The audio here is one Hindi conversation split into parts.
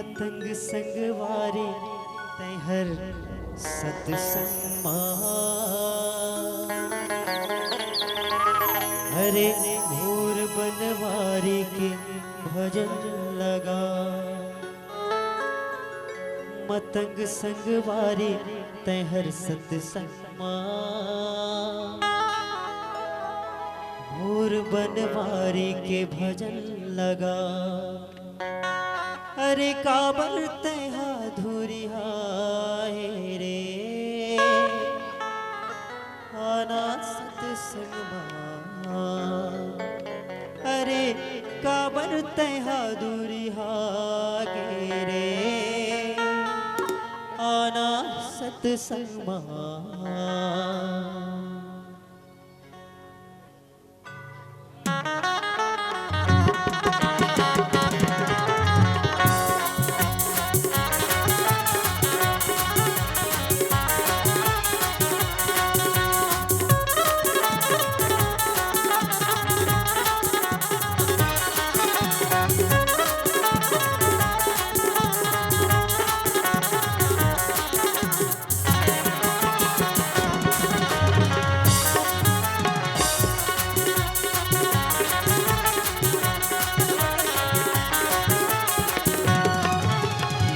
मतंग संगवारी तैहर सत्संग हरे मोर बनवारी के भजन लगा। मतंग संगवारी तैहर सत्संग मोर बनवारी के भजन लगा। अरे काबर तैहा धुरी हाय रे आना सत्संग अरे काबर तैहा धुरी हागे रे आना सत्संग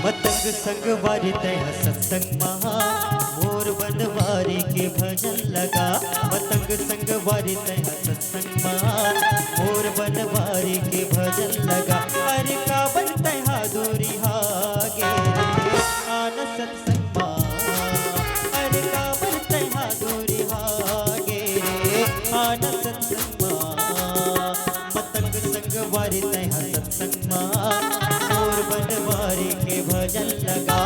मतंग संगवारी तैहा सत्संग महा मोर बनवारी के भजन लगा। मतंग संगवारी तैहा सत्संग महा मोर बनवारी के भजन लगा। अरे काबर तैहा दूरी हागे रे आन सत्संग अरे काबर तैहा दूरी हागे रे आन सत्संग मतंग संगवारी तैहा सत्संग मोर बनवारी के भजन लगा।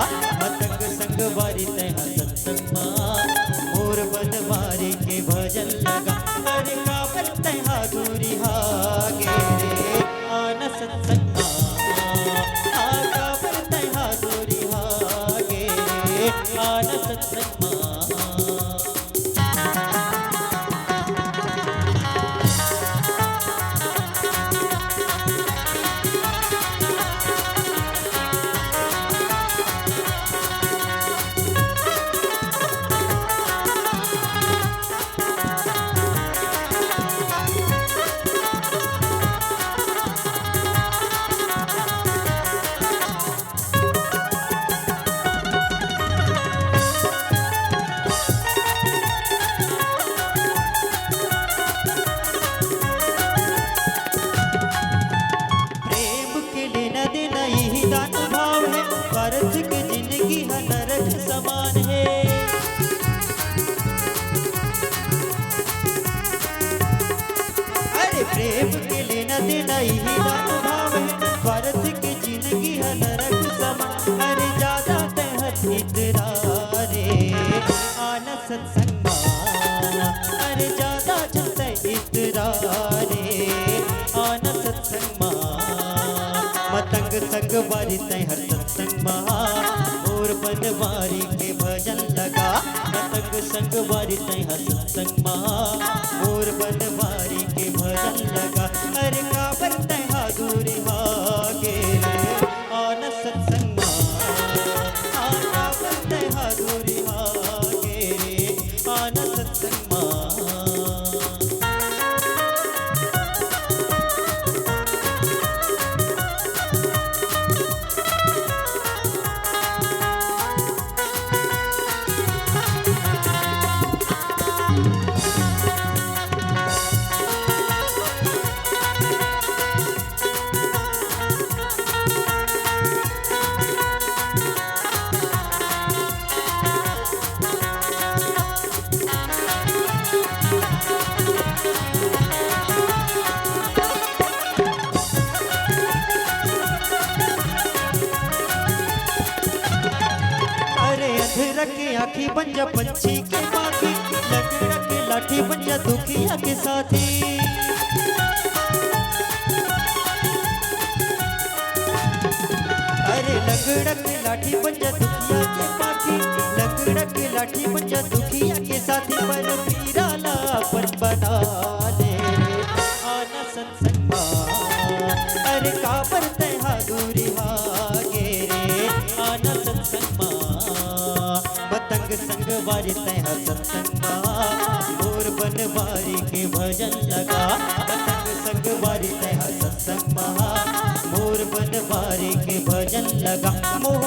मतंग संगवारी तैहा सत्संग मोर बनवारी के भजन लगा। अरे काबर तैहा दूरी हागे रे आन सत्संग काबर तैहा दूरी हागे रे आन सत्संग पारसिक जिंदगी है नरक समान है। अरे प्रेम के लेना देना यही दान भाव है। पारसिक जिंदगी है नरक समान। अरे ज्यादा तहत इतरा रे आना सत्संग अरे ज्यादा चलता इतरा रे आना सत्संग मतंग संगवारी तैहर सत्संग मोर बनवारी के भजन लगा। मतंग संगवारी तैहर सत्संग मोर बनवारी के भजन लगा। अरे काबर तैहा दूरी हागे रे आन सत्संग काबर तैहा दूरी हागे रे आन सत्संग के आँखी बन जा पंछी के बाकी लंगड़ा के लाठी बन जा दुखिया के साथी। अरे लंगड़ा के लाठी बन जा दुखिया के बाकी लंगड़ा के लाठी बन जा दुखिया के साथी। पर पीरा लापन बना ले आना सत्संग अरे काबर तैहा दूरी हागे रे बारी तय सत्संग मोर बनवारी के भजन लगा संग संग बारी तय सत्संग मोर बनवारी के भजन लगा मोह